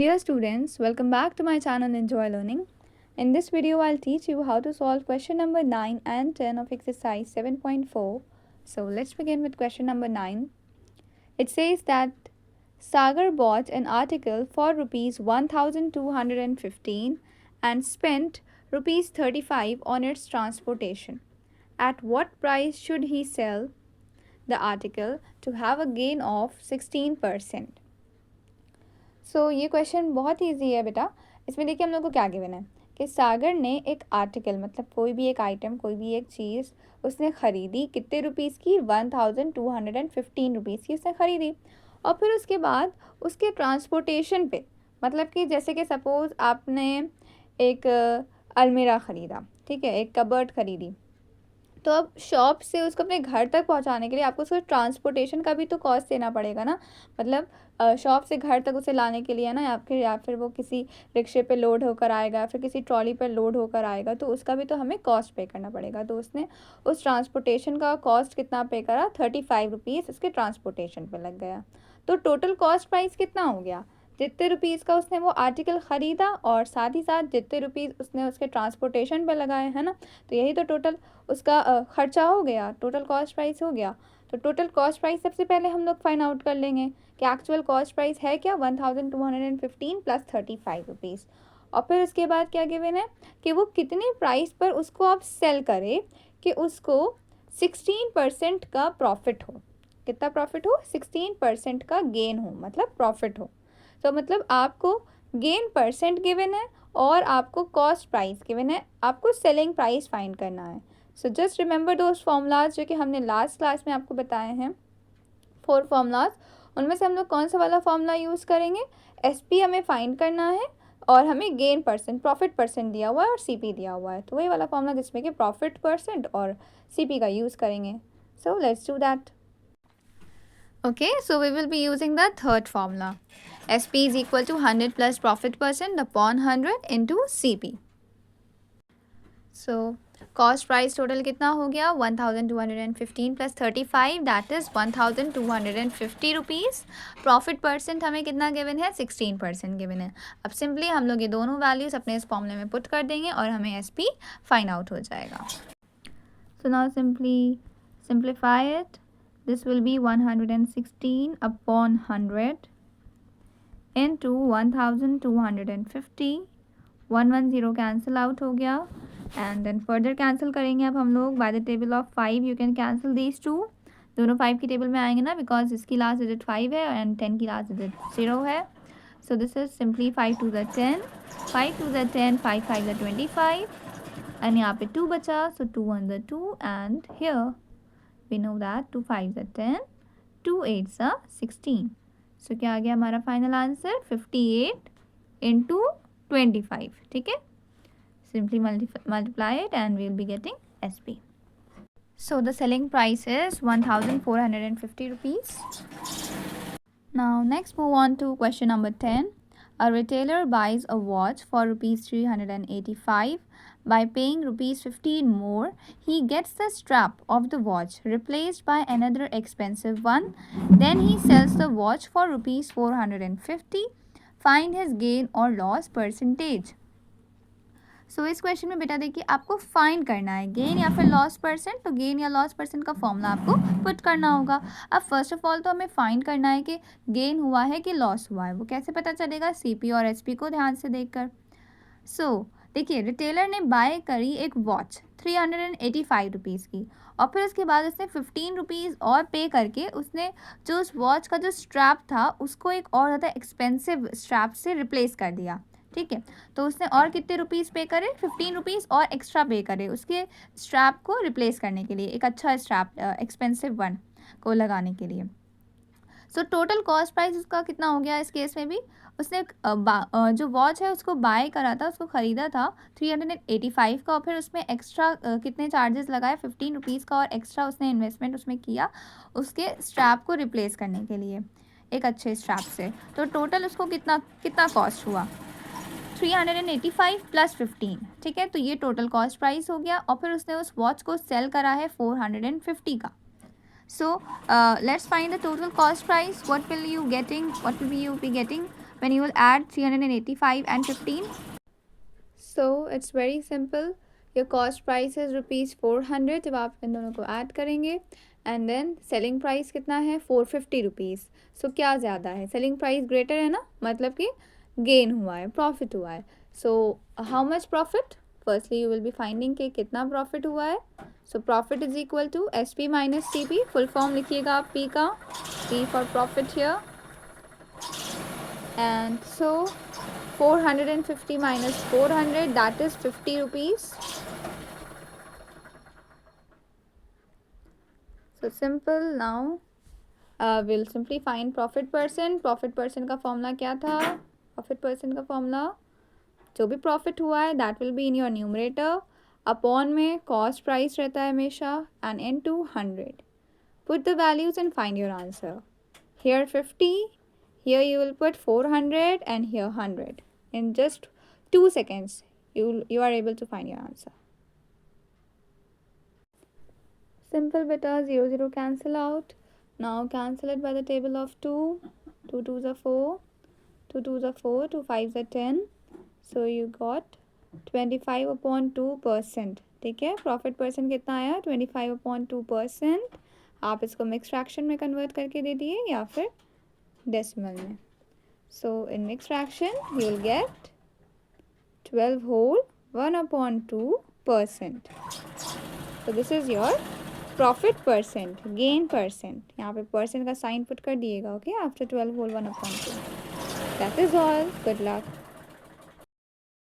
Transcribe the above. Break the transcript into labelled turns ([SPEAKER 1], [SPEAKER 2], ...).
[SPEAKER 1] Dear students, welcome back to my channel Enjoy Learning. In this video, I'll teach you how to solve question number 9 and 10 of exercise 7.4. So let's begin with question number 9. It says that Sagar bought an article for rupees 1215 and spent rupees 35 on its transportation. At what price should he sell the article to have a gain of 16%? ये question बहुत easy है बेटा. इसमें देखिए हम लोग को क्या गिवन है कि सागर ने एक आर्टिकल मतलब कोई भी एक आइटम कोई भी एक चीज़ उसने ख़रीदी कितने रुपीज़ की 1215 रुपीज़ की उसने ख़रीदी और फिर उसके बाद उसके ट्रांसपोर्टेशन पे मतलब कि जैसे कि सपोज़ आपने एक अलमीरा ख़रीदा, ठीक है, एक कबर्ड ख़रीदी, तो अब शॉप से उसको अपने घर तक पहुंचाने के लिए आपको उसको ट्रांसपोर्टेशन का भी तो कॉस्ट देना पड़ेगा ना. मतलब शॉप से घर तक उसे लाने के लिए ना या फिर वो किसी रिक्शे पे लोड होकर आएगा, फिर किसी ट्रॉली पर लोड होकर आएगा, तो उसका भी तो हमें कॉस्ट पे करना पड़ेगा. तो उसने उस ट्रांसपोर्टेशन का कॉस्ट कितना पे करा, 35 रुपीज़ उसके ट्रांसपोर्टेशन पे लग गया. तो टोटल कॉस्ट प्राइस कितना हो गया, जितने रुपीज़ का उसने वो आर्टिकल ख़रीदा और साथ ही साथ जितने रुपीज़ उसने उसके ट्रांसपोर्टेशन पे लगाए, है ना. तो यही तो टोटल उसका ख़र्चा हो गया, टोटल कॉस्ट प्राइस हो गया. तो टोटल कॉस्ट प्राइस सबसे पहले हम लोग फाइंड आउट कर लेंगे कि एक्चुअल कॉस्ट प्राइस है क्या, 1215 प्लस 35 रुपीज़. और फिर उसके बाद क्या गिवन है कि वो कितने प्राइस पर उसको आप सेल करें कि उसको 16% का प्रॉफिट हो. कितना प्रॉफिट हो, 16% का गेन हो, मतलब प्रॉफिट हो. तो मतलब आपको गेन परसेंट गिवन है और आपको कॉस्ट प्राइस गिवन है, आपको सेलिंग प्राइस फाइंड करना है. So just remember those formulas जो कि हमने लास्ट क्लास में आपको बताए हैं, 4 फॉर्मूलाज. उनमें से हम लोग कौन सा वाला फॉर्मूला यूज़ करेंगे, एसपी हमें फाइंड करना है और हमें गेन परसेंट प्रॉफिट परसेंट दिया हुआ है और सीपी दिया हुआ है. तो वही वाला फॉर्मूला जिसमें कि प्रॉफिट परसेंट और सीपी का यूज़ करेंगे. So let's do that. Okay, so we will be using the third formula. SP is equal to 100 plus profit percent upon 100 into CP. So cost price total कितना हो गया, 1215 plus 35 that is 1250 rupees. Profit percent हमें कितना given है, 16% given है. अब simply हम लोग ये दोनों वैल्यूज़ अपने इस फॉर्मूले में पुट कर देंगे और हमें SP फाइंड आउट हो जाएगा. So now simply simplify it. This will be 116 upon 100 into 1250. 110 cancel out हो गया and then further cancel करेंगे अब हम लोग by the table of 5. You can cancel these two. दोनों 5 की टेबल में आएंगे ना, because इसकी लास्ट डिजिट 5 है and 10 की लास्ट डिजिट 0 है. So this is simply 5 to the 10, 5 to the 10, 5 5 the 25 and यहाँ पे 2 बचा, so 2 1 the 2 and here we know that 2 5 are 10, 2 8 are 16. So क्या आ गया हमारा फाइनल आंसर, 58 into 25. ठीक है, simply multiply it and we will be getting SP. So the selling price is 1450 rupees. Now next move on to question number 10. A retailer buys a watch for rupees 385. By paying rupees 15 more, he gets the strap of the watch replaced by another expensive one. Then he sells the watch for rupees 450. Find his gain or loss percentage. सो इस question में बेटा देखिए आपको find करना है gain या फिर loss percent. तो गेन या लॉस परसेंट का फॉर्मूला आपको पुट करना होगा. अब फर्स्ट ऑफ ऑल तो हमें फाइंड करना है कि गेन हुआ है कि लॉस हुआ है. वो कैसे पता चलेगा, सीपी और एसपी को ध्यान से देखकर. सो देखिए रिटेलर ने बाय करी एक वॉच 385 रुपीज़ की और फिर उसके बाद उसने 15 रुपीज़ और पे करके उसने जो उस वॉच का जो स्ट्रैप था उसको एक और ज़्यादा एक्सपेंसिव स्ट्रैप से रिप्लेस कर दिया. ठीक है, तो उसने और कितने रुपीज़ पे करे, 15 रुपीज़ और एक्स्ट्रा पे करे उसके स्ट्रैप को रिप्लेस करने के लिए, एक अच्छा स्ट्रैप एक्सपेंसिव वन को लगाने के लिए. सो टोटल कॉस्ट प्राइस उसका कितना हो गया इस केस में भी, उसने जो वॉच है उसको बाय करा था, उसको ख़रीदा था 385 का और फिर उसमें एक्स्ट्रा कितने चार्जेस लगाए, 15 रुपीज़ का और एक्स्ट्रा उसने इन्वेस्टमेंट उसमें किया उसके स्ट्रैप को रिप्लेस करने के लिए एक अच्छे स्ट्रैप से. तो टोटल उसको कितना कॉस्ट हुआ, 385 प्लस 15. ठीक है, तो ये टोटल कॉस्ट प्राइस हो गया और फिर उसने उस वॉच को सेल करा है 450 का. So let's find the total cost price. What will you be getting when you will add 385 and 15. So it's very simple. Your cost price is ₹400 जब आप इन दोनों को ऐड करेंगे, एंड देन सेलिंग प्राइस कितना है ₹450. सो क्या ज़्यादा है, सेलिंग प्राइस ग्रेटर है ना, मतलब कि गेन हुआ है, प्रॉफिट हुआ है. So how much profit, firstly you will be finding कि कितना प्रॉफिट हुआ है. So profit is equal to SP minus CP. Full form लिखिएगा आप P का, P for profit here. And so 450 minus 400, that is 50 rupees. So simple. Now we'll simply find profit percent. Profit percent का formula क्या था, profit percent का formula जो भी profit हुआ है that will be in your numerator, upon में cost price रहता है हमेशा, and into 100. Put the values and find your answer. Here 50, here you will put 400, and here 100. In just 2 seconds you are able to find your answer. Simple beta, 0 0 cancel out. Now cancel it by the table of 2. 2 2s are 4, 2 2s are 4, 2 5s are 10. So you got 25/2%. ठीक है, profit percent कितना आया 25/2%. आप इसको mix fraction में convert करके दे दिए या फिर डेसिमल में. So in mixed fraction you will get 12 whole 1/2%. So this is your profit percent, gain percent. यहाँ पे percent का साइन पुट कर दिएगा, okay, after 12 whole 1/2. That is all. Good luck.